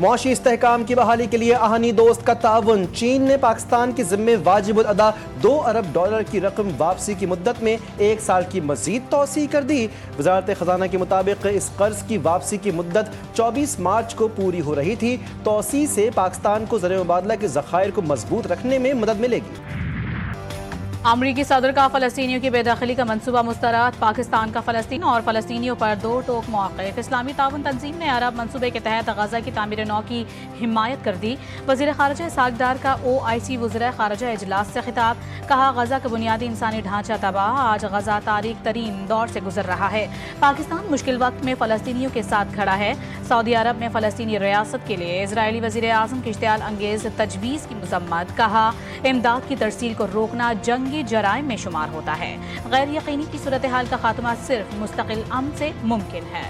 मुआशी इस्तेहकाम की बहाली के लिए आहनी दोस्त का ताउन। चीन ने पाकिस्तान के जिम्मे वाजिबुल अदा $2 अरब की रकम वापसी की मुद्दत में 1 साल की मजीद तोसी कर दी। वजारत खजाना के मुताबिक इस कर्ज की वापसी की मुद्दत 24 मार्च को पूरी हो रही थी। तोसी से पाकिस्तान को ज़र मुबादला के ज़खायर को मजबूत रखने में मदद मिलेगी। अमरीकी सदर का फ़लस्तीनियों की बेदखली का मनसूबा मुस्तरद। पाकिस्तान का फ़लस्तीन और फ़लस्तीनियों पर दो टोक मौक़िफ़। इस्लामी ताउन तंजीम ने अरब मनसूबे के तहत गज़ा की तामीर नौ की हिमायत कर दी। वज़ीर ख़ारिजा इसहाक़ डार का OIC वज़ीर ख़ारिजा इजलास से खिताब। कहा, गज़ा का बुनियादी इंसानी ढांचा तबाह। आज गज़ा तारीख तरीन दौर से गुजर रहा है। पाकिस्तान मुश्किल वक्त में फ़लस्तीनियों के साथ खड़ा है। सऊदी अरब में फ़लस्तीनी रियासत के लिए इजरायली वज़ीर आज़म की इश्तियाल अंगेज़ तजवीज़ की मज़म्मत। कहा, इमदाद की तरसील को रोकना जंगी जराइम में शुमार होता है। गैर यकीनी की सूरत हाल का खात्मा सिर्फ मुस्तकिल अमन से मुमकिन है।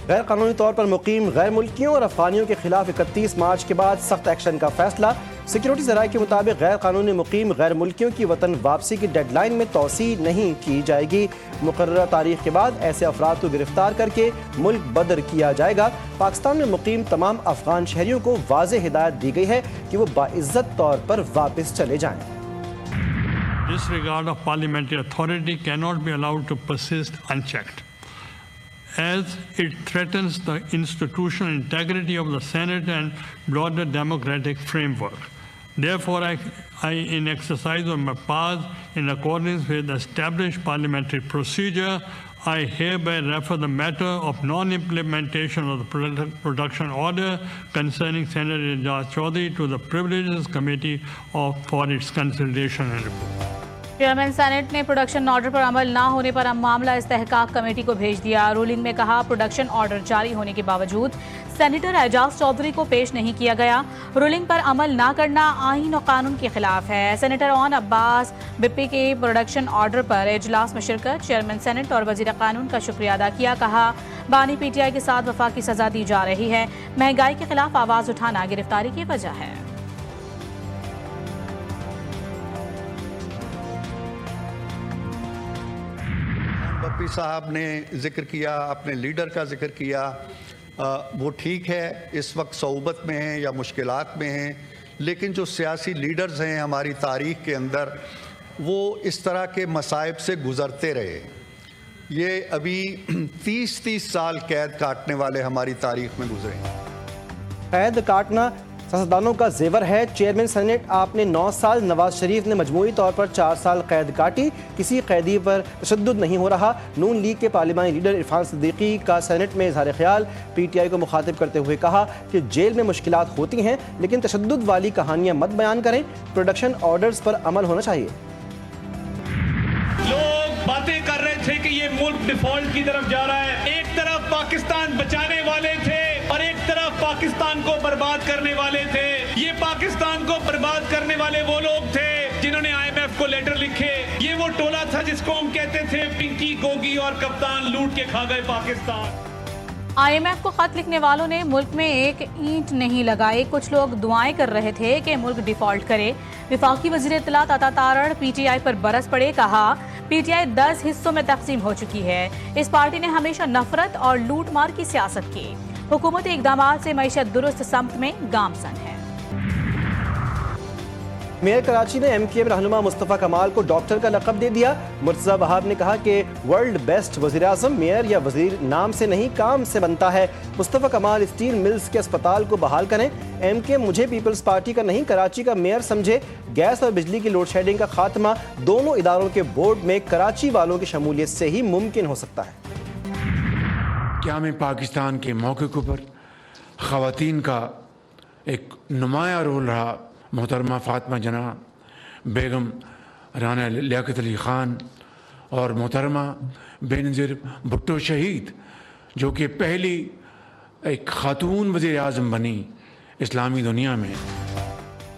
गैर कानूनी तौर पर मुकीम गैर मुल्कियों और अफगानियों के खिलाफ 31 मार्च के बाद सख्त एक्शन का फैसला। सिक्योरिटी ज़राए के मुताबिक गैर कानूनी मुकीम गैर मुल्कियों की वतन वापसी की डेडलाइन में तोसी नहीं की जाएगी। मुकर्ररा तारीख के बाद ऐसे अफराद को गिरफ्तार करके मुल्क बदर किया जाएगा। पाकिस्तान में मुकीम तमाम अफगान शहरियों को वाज़ेह हिदायत दी गई है कि वो बाइज्जत तौर पर वापस चले जाएं। Disregard of parliamentary authority cannot be allowed to persist unchecked, as it threatens the institutional integrity of the Senate and broader democratic framework. Therefore, I, in exercise of my powers in accordance with established parliamentary procedure, I hereby refer the matter of non-implementation of the production order concerning Senator Ejaz Chaudhry to the Privileges Committee for its consideration and report. Chairman senate ने production order पर अमल न होने पर मामला इस्तेहकाक committee को भेज दिया। Ruling में कहा, प्रोडक्शन ऑर्डर जारी होने के बावजूद सेनेटर एजाज चौधरी को पेश नहीं किया गया। रूलिंग पर अमल न करना आईन और कानून के खिलाफ है। सेनेटर ओन अब्बास बिप्पी के प्रोडक्शन ऑर्डर पर इजलास में शिरकत। चेयरमैन सेनेट और वजीर कानून का शुक्रिया अदा किया। कहा, बानी PTI के साथ वफाकी सजा दी जा रही है। महंगाई के खिलाफ आवाज उठाना गिरफ्तारी की वजह है। बप्पी साहब ने जिक्र किया, अपने लीडर का जिक्र किया, वो ठीक है, इस वक्त सऊबत में हैं या मुश्किलात में हैं, लेकिन जो सियासी लीडर्स हैं हमारी तारीख़ के अंदर, वो इस तरह के मसाइब से गुज़रते रहे। ये अभी 30-30 साल कैद काटने वाले हमारी तारीख़ में गुजरे। कैद काटना सियासतदानों का जेवर है। चेयरमैन सेनेट आपने 9 साल, नवाज शरीफ ने मजमूई तौर पर 4 साल कैद काटी। किसी कैदी पर तशद्दुद नहीं हो रहा। नून लीग के पार्लिमानी लीडर इरफान सिद्दीकी का सेनेट में इजहार ख्याल। PTI को मुखातिब करते हुए कहा कि जेल में मुश्किलात होती हैं, लेकिन तशद्दुद वाली कहानियां मत बयान करें। प्रोडक्शन ऑर्डर्स पर अमल होना चाहिए। लोग बातें कर रहे थे कि ये मुल्क डिफॉल्ट की तरफ जा रहा है। एक तरफ पाकिस्तान बचाने वाले थे और एक तरफ पाकिस्तान को बर्बाद करने वाले थे। ये पाकिस्तान को बर्बाद करने वाले वो लोग थे जिन्होंने IMF को लेटर लिखे। ये वो टोला था जिसको हम कहते थे पिंकी, गोगी और कप्तान लूट के खा गए पाकिस्तान। IMF को खत लिखने वालों ने मुल्क में एक ईंट नहीं लगाई। कुछ लोग दुआएं कर रहे थे कि मुल्क डिफॉल्ट करे। विफाकी वजीर इत्तलात अता तारड़ PTI पर बरस पड़े। कहा, PTI 10 हिस्सों में तकसीम हो चुकी है। इस पार्टी ने हमेशा नफरत और लूट मार की सियासत की। हुकूमती इक़दामात से मईशत दुरुस्त समत में गामसन है। मेयर कराची ने MKM रहनुमा मुस्तफ़ा कमाल को डॉक्टर का लक़ब दे दिया। मुर्तज़ा वहाब ने कहा कि वर्ल्ड बेस्ट वज़ीर आज़म मेयर या वज़ीर नाम से नहीं काम से बनता है। मुस्तफ़ा कमाल स्टील मिल्स के अस्पताल को बहाल करें। MKM मुझे पीपल्स पार्टी का नहीं कराची का मेयर समझे। गैस और बिजली की लोड शेडिंग का खात्मा दोनों इदारों के बोर्ड में कराची वालों की शमूलियत से ही मुमकिन हो सकता है। क्या में पाकिस्तान के मौके पर ख़वातीन का एक नुमाया रोल रहा। मोहतरमा फ़ातिमा जना, बेगम राना लियाकत अली ख़ान और मोहतरमा बेनज़ीर भुट्टो शहीद, जो कि पहली एक खातून वज़ीर आज़म बनी इस्लामी दुनिया में।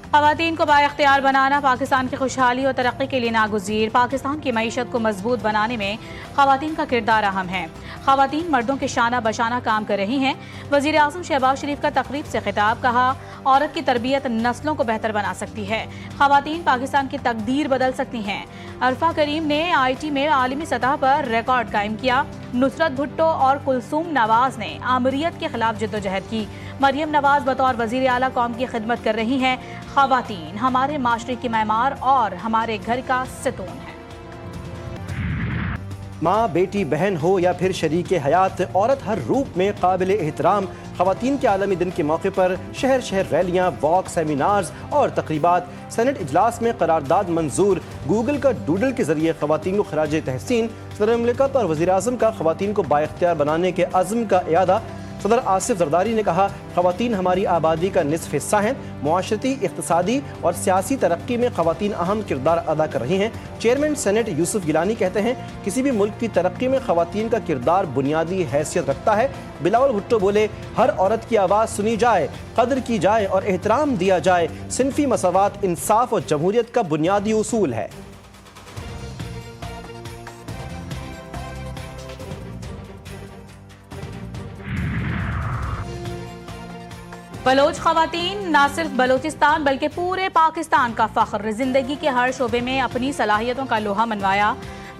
ख़वातीन को बाइख्तियार बनाना पाकिस्तान की खुशहाली और तरक्की के लिए नागुज़ीर। पाकिस्तान की मईशत को मजबूत बनाने में ख़वातीन का किरदार अहम है। खवातीन मर्दों के शाना बशाना काम कर रही हैं। वजीर आज़म शहबाज शरीफ का तकरीब से खिताब, कहा औरत की तरबियत नस्लों को बेहतर बना सकती है, खवातीन पाकिस्तान की तकदीर बदल सकती हैं। अरफा करीम ने IT में आलमी सतह पर रिकॉर्ड कायम किया। नुसरत भुट्टो और कुलसूम नवाज ने आमरीत के खिलाफ जद्दोजहद की। मरियम नवाज बतौर वजीर आला कौम की खिदमत कर रही हैं। खवातीन हमारे माशरे की मैमार और हमारे घर का सतून है। माँ, बेटी, बहन हो या फिर शरीक हयात, औरत हर रूप में काबिल एहतराम। खवातीन के आलमी दिन के मौके पर शहर शहर रैलियाँ, वॉक, सेमिनार्स और तकरीबात। सेनेट इजलास में करारदाद मंजूर। गूगल का डूडल के जरिए खवातीन को खराज तहसीन। सदर मुमलिकत और वज़ीर आज़म का खवातीन को बाइख्तियार बनाने के अज़्म का इयादा। सदर आसिफ जरदारी ने कहा, खवातीन हमारी आबादी का निसफ हिस्सा हैं। मुआशरती, इक़्तिसादी और सियासी तरक्की में खवातीन अहम किरदार अदा कर रही हैं। चेयरमैन सेनेट यूसुफ गिलानी कहते हैं, किसी भी मुल्क की तरक्की में खवातीन का किरदार बुनियादी हैसियत रखता है। बिलावल भुट्टो बोले, हर औरत की आवाज़ सुनी जाए, कदर की जाए और एहतराम दिया जाए। सिनफी मसावात, इंसाफ और जमहूरियत का बुनियादी उसूल है। बलोच खवातीन न सिर्फ बलोचिस्तान बल्कि पूरे पाकिस्तान का फख्र। जिंदगी के हर शोबे में अपनी सलाहियतों का लोहा मनवाया।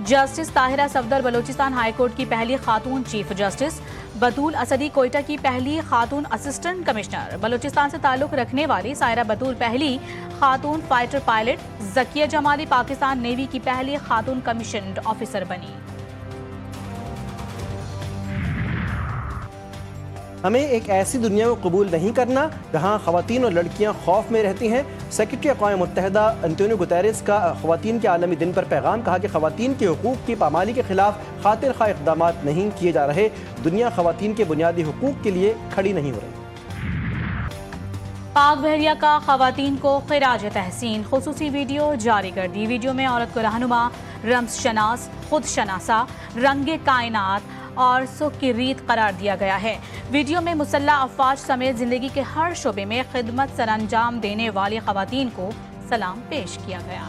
Justice Tahira Safdar Balochistan high court की पहली खातून चीफ जस्टिस। बतूल असदी कोयटा की पहली खातून असिस्टेंट कमिश्नर। बलोचिस्तान से ताल्लुक रखने वाली सायरा बतूल पहली खातून fighter pilot. Zakia Jamali Pakistan navy की पहली खातून कमीशन्ड ऑफिसर बनी। हमें एक ऐसी दुनिया को कबूल नहीं करना जहाँ खवातीन और लड़कियाँ खौफ में रहती हैं। सेक्रेटरी अक़वाम मुत्तहिदा अंतोनियो गुतेरेस का खवातीन के आलमी दिन पर पैगाम, कहा कि खवातीन के हुकूक़ की पामाली के खिलाफ खातिर खा इक़दाम नहीं किए जा रहे। दुनिया खवातीन के बुनियादी हुकूक़ के लिए खड़ी नहीं हो रही। पाक बहरिया का खवातीन को खिराज तहसीन। खुसूसी वीडियो जारी कर दी। वीडियो में औरत को रहनुमा, रम्स शनास, खुद शनासा, रंगे कायनात और सुख की रीत करार दिया गया है। वीडियो में मुसल्ला अफवाज समेत जिंदगी के हर शोबे में खिदमत सर अंजाम देने वाली खवातीन को सलाम पेश किया गया।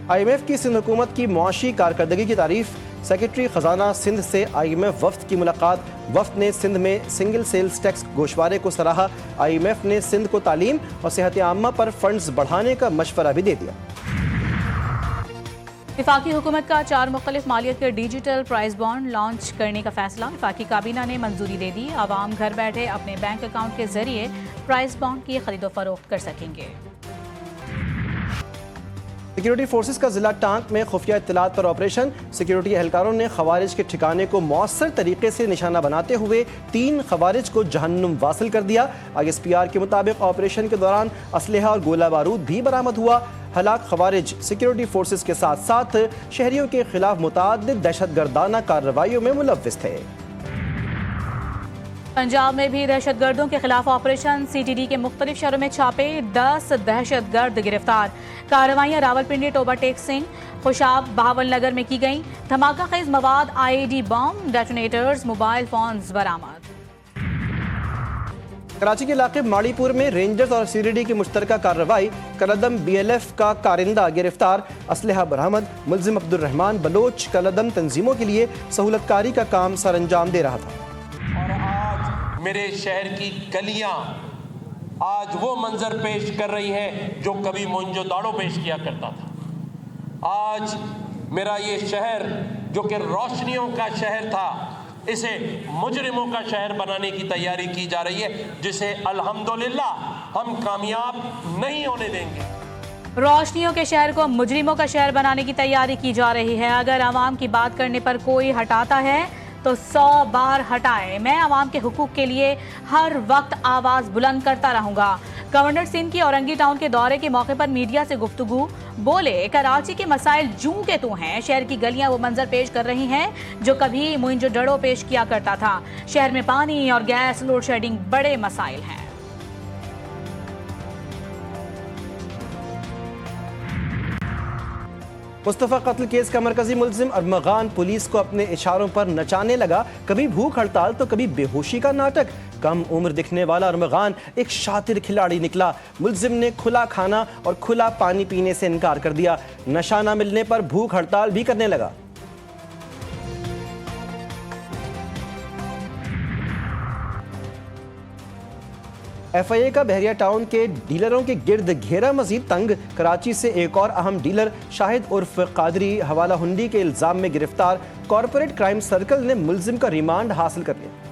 IMF की सिंध हुकूमत की मुआशी कारकर्दगी की तारीफ। सेक्रेटरी खजाना सिंध से IMF वफ्द की मुलाकात। वफ्द ने सिंध में सिंगल सेल्स टैक्स गोशवारे को सराहा। IMF ने सिंध को तालीम और सेहत आम्मा पर फंड्स बढ़ाने का मशवरा भी दे दिया। वफाकी हुकूमत का 4 मुख्तलिफ मालियत के डिजिटल प्राइस बॉन्ड लॉन्च करने का फैसला। वफाकी काबीना ने मंजूरी दे दी। आवाम घर बैठे अपने बैंक अकाउंट के जरिए प्राइस बॉन्ड की खरीदो फरोख्त कर सकेंगे। सिक्योरिटी फोर्सेस का जिला टांक में खुफिया इत्तलात पर ऑपरेशन। सिक्योरिटी एहलकारों ने खवारिज के ठिकाने को मौसर तरीके से निशाना बनाते हुए 3 खवारिज को जहन्नुम वासिल कर दिया। ISPR के मुताबिक ऑपरेशन के दौरान असलहा और गोला बारूद भी बरामद हुआ। हलाक खवारिज सिक्योरिटी फोर्सेस के साथ साथ शहरियों के खिलाफ मुतअद्दिद दहशतगर्दाना कार्रवाइयों में मुलव्विस थे। पंजाब में भी दहशतगर्दों के खिलाफ ऑपरेशन। CTD के मुख्तलिफ शहरों में छापे, 10 दहशतगर्द गिरफ्तार। कार्रवाइयाँ रावलपिंडी, टोबा टेक सिंह, खुशाब, बहावल नगर में की गईं। धमाका खेज मवाद, IED बम, डेटोनेटर्स, मोबाइल फोन्स बरामद। कराची के इलाके माड़ीपुर में रेंजर्स और CTD की मुश्तरका कार्रवाई। कलदम BLF का कारिंदा गिरफ्तार। असलहा बरामद। मुल्जिम अब्दुर्रहमान बलोच कलदम तंजीमों के लिए सहूलतकारी का काम सर अंजाम दे रहा था। और आज मेरे शहर की गलियां आज वो मंजर पेश कर रही हैं जो कभी मोहनजोदाड़ो पेश किया करता था। आज मेरा ये शहर जो कि रोशनियों का शहर था, इसे मुजरिमों का शहर बनाने की तैयारी की जा रही है, जिसे अल्हम्दुलिल्लाह हम कामयाब नहीं होने देंगे। रोशनियों के शहर को मुजरिमों का शहर बनाने की तैयारी की जा रही है। अगर आवाम की बात करने पर कोई हटाता है तो 100 बार हटाए। मैं आवाम के हुकूक के लिए हर वक्त आवाज़ बुलंद करता रहूँगा। गवर्नर सिंध की औरंगी टाउन के दौरे के मौके पर मीडिया से गुफ्तगू। बोले, कराची के मसाइल जूं के तू हैं। शहर की गलियां वो मंजर पेश कर रही हैं जो कभी मोहनजोदड़ो पेश किया करता था। शहर में पानी और गैस, लोड शेडिंग बड़े मसाइल हैं। मुस्तफ़ा कत्ल केस का मरकजी मुल्जिम अरमगान पुलिस को अपने इशारों पर नचाने लगा। कभी भूख हड़ताल तो कभी बेहोशी का नाटक। कम उम्र दिखने वाला अरमगान एक शातिर खिलाड़ी निकला। मुल्जिम ने खुला खाना और खुला पानी पीने से इनकार कर दिया। नशा न मिलने पर भूख हड़ताल भी करने लगा। FIA का बहरिया टाउन के डीलरों के गिर्द घेरा मजीद तंग। कराची से एक और अहम डीलर शाहिद उर्फ कादरी हवाला हुंडी के इल्जाम में गिरफ्तार। कॉरपोरेट क्राइम सर्कल ने मुलजिम का रिमांड हासिल कर लिया।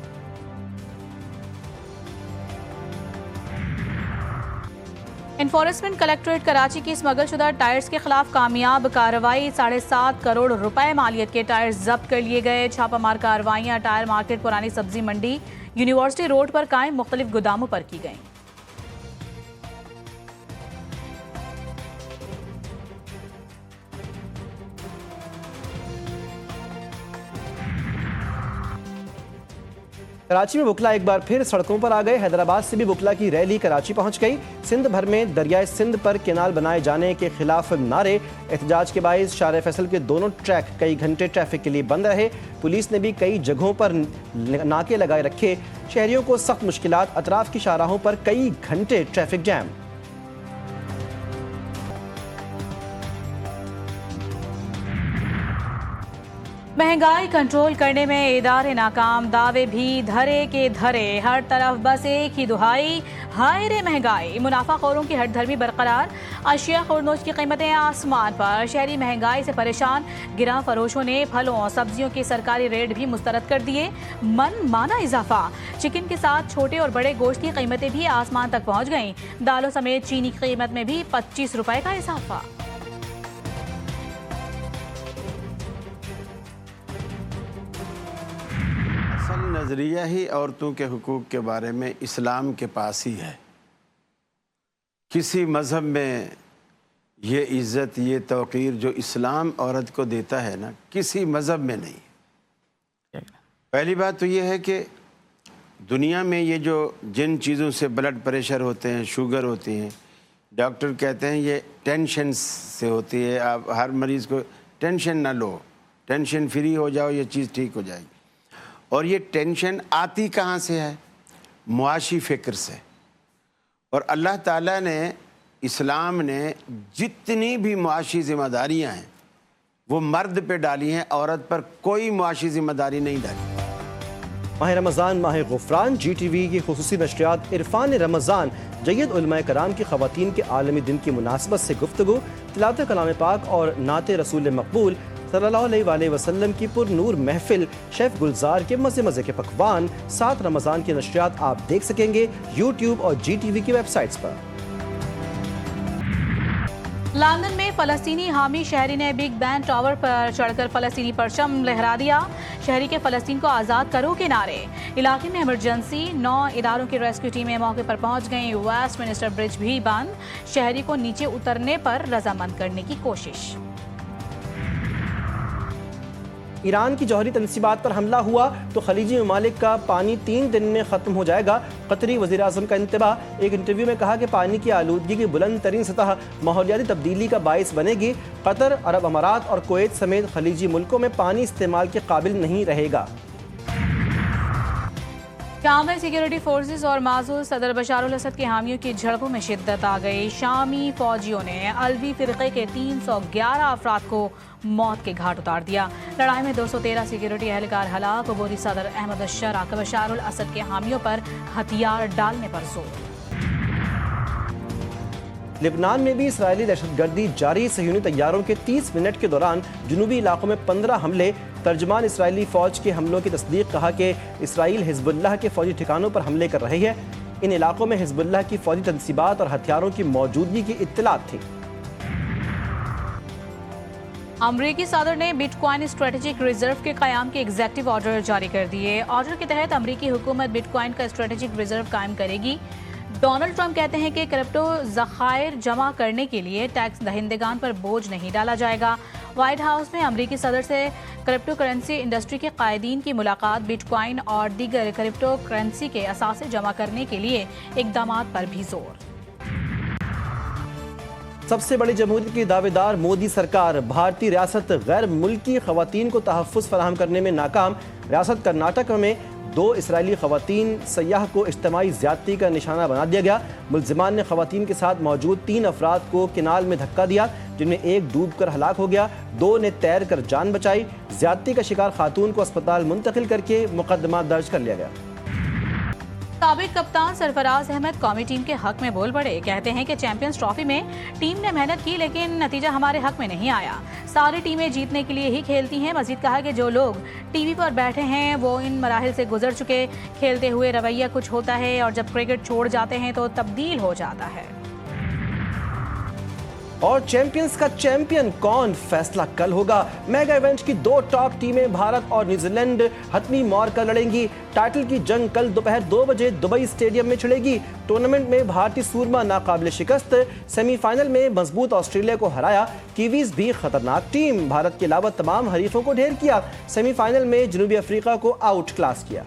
एनफोर्समेंट कलेक्ट्रेट कराची की स्मगलशुदा टायर्स के खिलाफ कामयाब कार्रवाई। 7.5 करोड़ रुपए मालियत के टायर्स जब्त कर लिए गए। छापामार कार्रवाइयां टायर मार्केट, पुरानी सब्जी मंडी, यूनिवर्सिटी रोड पर कायम मुख्तलिफ गोदामों पर की गई। कराची में बुकला एक बार फिर सड़कों पर आ गए। हैदराबाद से भी बुकला की रैली कराची पहुंच गई। सिंध भर में दरियाए सिंध पर केनाल बनाए जाने के खिलाफ नारे। एहतजाज के बाइस शारे फैसल के दोनों ट्रैक कई घंटे ट्रैफिक के लिए बंद रहे। पुलिस ने भी कई जगहों पर नाके लगाए रखे। शहरियों को सख्त मुश्किलात। अतराफ की शाहराहों पर कई घंटे ट्रैफिक जैम। महंगाई कंट्रोल करने में इदारे नाकाम, दावे भी धरे के धरे। हर तरफ बस एक ही दुहाई, हाय रे महंगाई। मुनाफाखोरों की हठधर्मी बरकरार। अशिया खुरनोश की कीमतें आसमान पर। शहरी महंगाई से परेशान। गिरा फरोशों ने फलों और सब्जियों के सरकारी रेट भी मुस्तरद कर दिए। मन माना इजाफा। चिकन के साथ छोटे और बड़े गोश्त की कीमतें भी आसमान तक पहुंच गईं। दालों समेत चीनी की कीमत में भी 25 रुपए का इजाफा। नज़रिया ही औरतों के हुकूक के बारे में इस्लाम के पास ही है। किसी मज़हब में ये इज़्ज़त, ये तौक़ीर जो इस्लाम औरत को देता है ना, किसी मज़हब में नहीं। पहली बात तो ये है कि दुनिया में ये जो जिन चीज़ों से ब्लड प्रेशर होते हैं, शुगर होती हैं, डॉक्टर कहते हैं ये टेंशन से होती है। आप हर मरीज़ को टेंशन ना लो, टेंशन फ्री हो जाओ, ये चीज़ ठीक हो जाएगी। और ये टेंशन आती कहाँ से है? मुआशी फ़िक्र से। और अल्लाह ताला ने, इस्लाम ने जितनी भी मुआशी ज़िम्मेदारियाँ हैं वो मर्द पे डाली हैं, औरत पर कोई मुआशी ज़िम्मेदारी नहीं डाली। माह रमज़ान, माह गुफ़रान। GTV की खुसूसी नशरियात इरफान रमज़ान जय्यद उलमाए कराम की ख़वातीन के आलमी दिन की मुनासबत से गुफ्तगू, तिलावत कलाम पाक और नात रसूल मकबूल सल्लल्लाहु अलैहि वसल्लम की पुरनूर महफिल, शेफ़ गुलजार के मज़े मज़े के पकवान। 7 रमज़ान की नशरियात आप देख सकेंगे YouTube और GTV की वेबसाइट्स पर। लंदन में फ़लस्तीनी हामी शहरी ने बिग बैन टावर पर चढ़कर फ़लस्तीनी परचम लहरा दिया। शहरी के फ़लस्तीन को आज़ाद करो के नारे। इलाके में इमरजेंसी। 9 इदारों की रेस्क्यू टीमें मौके पर पहुंच गईं। वेस्टमिनिस्टर ब्रिज भी बंद। शहरी को नीचे उतरने पर रजामंद करने की कोशिश। ईरान की जौहरी तनसीबात पर हमला हुआ तो खलीजी ममालिक का पानी 3 दिन में ख़त्म हो जाएगा। कतरी वज़ीर आज़म का इंतबाह। एक इंटरव्यू में कहा कि पानी की आलूदगी की बुलंद तरीन सतह माहौलियाती तब्दीली का बाइस बनेगी। कतर, अरब अमारात और कुवैत समेत खलीजी मुल्कों में पानी इस्तेमाल के काबिल नहीं रहेगा। शाम में सिक्योरिटी फोर्सेस और माजूल सदर बशारुल असद के हामियों की झड़पों में शिद्दत आ गई। शामी फौजियों ने अलवी फ़िरक़े के 311 अफराद को मौत के घाट उतार दिया। लड़ाई में 213 सिक्योरिटी एहलकार हलाक। अबूरी सदर अहमद अशरा का बशारुल असद के हामियों पर हथियार डालने पर जोर। लेबनान में भी इसराइली दहशतगर्दी जारी। सहयूनी तैयारों के 30 मिनट के दौरान जुनूबी इलाकों में 15 हमले। तर्जमान इसराइली फ़ौज के हमलों की तस्दीक। कहा कि इसराइल हिज़्बुल्लाह के फ़ौजी ठिकानों पर हमले कर रही है। इन इलाकों में हिज़्बुल्लाह की फ़ौजी तनसीबात और हथियारों की मौजूदगी की इत्तलात थी। अमरीकी सदर ने बिटकॉइन स्ट्रेटेजिक रिजर्व के क़याम के एग्जेक्टिव ऑर्डर जारी कर दिए। ऑर्डर के तहत अमरीकी हुकूमत बिटकॉइन का स्ट्रेटेजिक रिजर्व कायम करेगी। डोनाल्ड ट्रंप कहते हैं कि क्रिप्टो ज़खायर जमा करने के लिए टैक्स दहिंदगान पर बोझ नहीं डाला जाएगा। व्हाइट हाउस में अमरीकी सदर से क्रिप्टो करेंसी इंडस्ट्री के कायदीन की मुलाकात। बिटकॉइन और दीगर क्रिप्टो करेंसी के असासे जमा करने के लिए इक़दामात पर भी जोर। सबसे बड़ी जमहूरियत की दावेदार मोदी सरकार। भारतीय रियासत गैर मुल्की ख़वातीन को तहफ़्फ़ुज़ फराहम करने में नाकाम। रियासत कर्नाटक में 2 इसराइली ख़वातीन सयाह को इज्तिमाई ज़्यादती का निशाना बना दिया गया। मुल्ज़िमान ने ख़वातीन के साथ मौजूद 3 अफराद को किनाल में धक्का दिया, जिनमें एक डूब कर हलाक हो गया। 2 ने तैर कर जान बचाई। ज़्यादती का शिकार खातून को अस्पताल मुंतकिल करके मुकदमा दर्ज कर लिया गया। साबिक कप्तान सरफराज अहमद कौमी टीम के हक में बोल पड़े। कहते हैं कि चैंपियंस ट्रॉफी में टीम ने मेहनत की लेकिन नतीजा हमारे हक में नहीं आया। सारी टीमें जीतने के लिए ही खेलती हैं। मजीद कहा कि जो लोग टीवी पर बैठे हैं वो इन मराहिल से गुजर चुके। खेलते हुए रवैया कुछ होता है और जब क्रिकेट छोड़ जाते हैं तो तब्दील हो जाता है। और चैंपियंस का चैंपियन कौन, फैसला कल होगा। मेगा इवेंट की 2 टॉप टीमें भारत और न्यूजीलैंड हतमी मौका लड़ेंगी। टाइटल की जंग कल दोपहर 2 बजे दुबई स्टेडियम में छिड़ेगी। टूर्नामेंट में भारतीय सूरमा नाकाबिले शिकस्त, सेमीफाइनल में मजबूत ऑस्ट्रेलिया को हराया। कीवीज भी खतरनाक टीम, भारत के अलावा तमाम हरीफों को ढेर किया। सेमीफाइनल में जनूबी अफ्रीका को आउट क्लास किया।